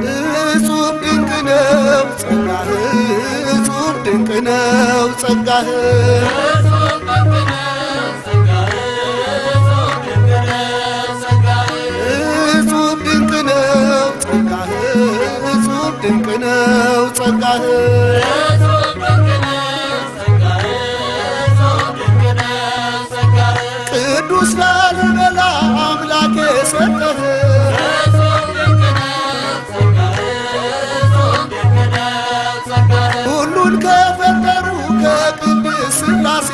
እጹብ ድንቅ ነው ጸጋህ እጹብ ድንቅ ነው ጸጋህ እጹብ ድንቅ ነው ጸጋህ እጹብ ድንቅ ነው ጸጋህ ቅዱስ ላሊበላ አምላክ የሰጠህ ሁሉን ከፈጠሩ ከቅድስት ሥላሴ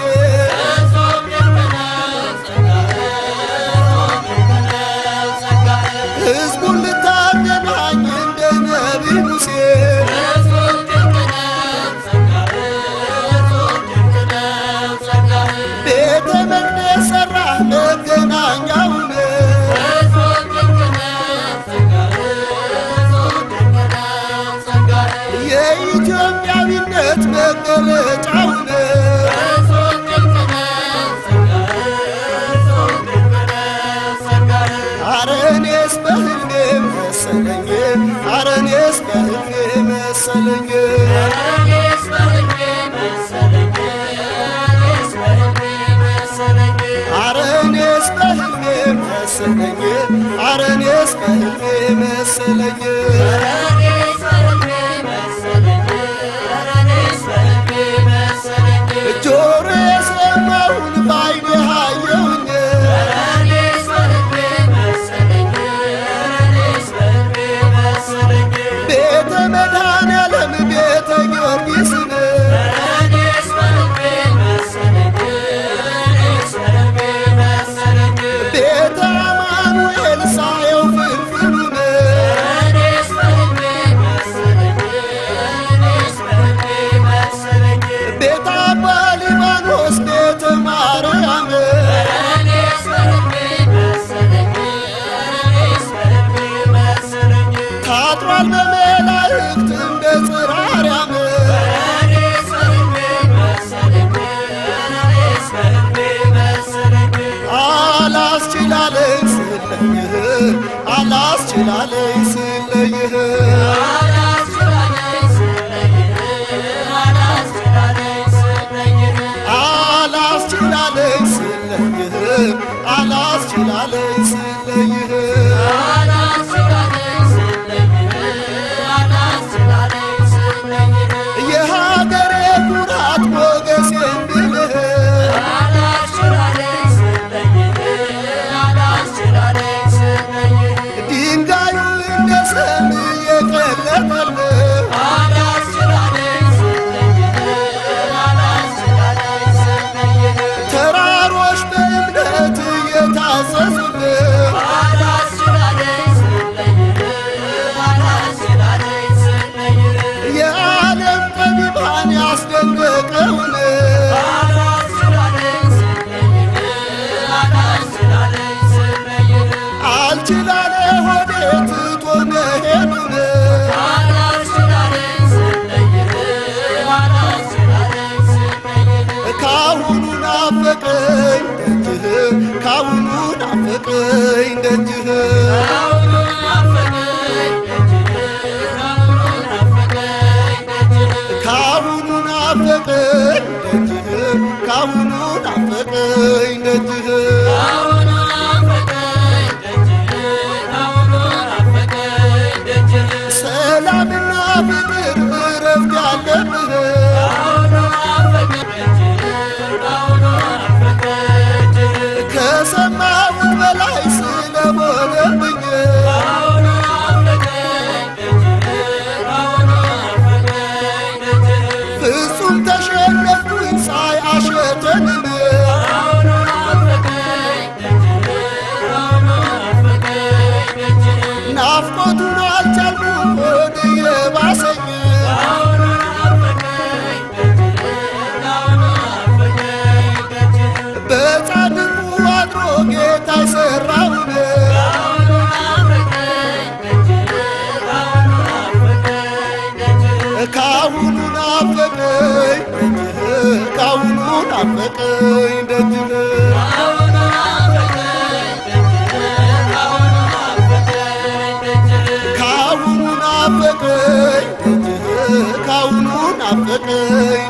ሕዝቡን ልታገናኝ እንደ ነቢይ ሙሴ ቤተ መቅደስ ሠራህ መገናኛውን የኢትዮጵያዊነት መገለጫውን ኧረ እኔስ በሕልሜ መሰለኝ ኧረ እኔስ በሕልሜ መሰለኝ ኧረ እኔስ በሕልሜ መሰለኝ ኧረ እኔስ በሕልሜ መሰለኝ ጆሮ የሰማውን በዓይኔ አየሁኝ ቤተ መድኃኔዓለም ቤተ ጊዮርጊስን ቤተ አማኑኤል ሳየው ፍልፍሉን ቤተ አባ ሊባኖስ ቤተ ማርያም ታጥሯል በመላእክት እንደ ጽርሐ አርያም አላስችላለኝ ስለይህ አላስችላለኝ ስለይህ አላስችላለኝ ስለይህ አላስችላለኝ ስለይህ የሀገሬ ኩራት ሞገሴ እንድልህ ድንጋዩ እንደ ሰም የቀለጠልህ ተራሮች በእምነት የታዘዙልህ የዓለም ጠቢባን ያስደነቀውን አልችላለ ሆዴ ትቶ መሄዱን ካሁኑ ናፈቀኝ ደጅህ ካሁኑ ናፈቀኝ ደጅህ ካሁኑ ናፈቀኝ ደጅህ ካሁኑ ናፈቀኝ ደጅህ ሰላምና ፍቅር እረፍት ያለብህ ከሰማሁት በላይ ስለሆነብኝ ፍጹም ተሸነፍኩኝ ሳይ አሸተንም ናፍቆቱን አልቻልኩም ሆድ የባሰኝ ናፈቀኝ ደጅህ ካሁኑ ናፈቀኝ ደጅህ ካሁኑ ናፈቀኝ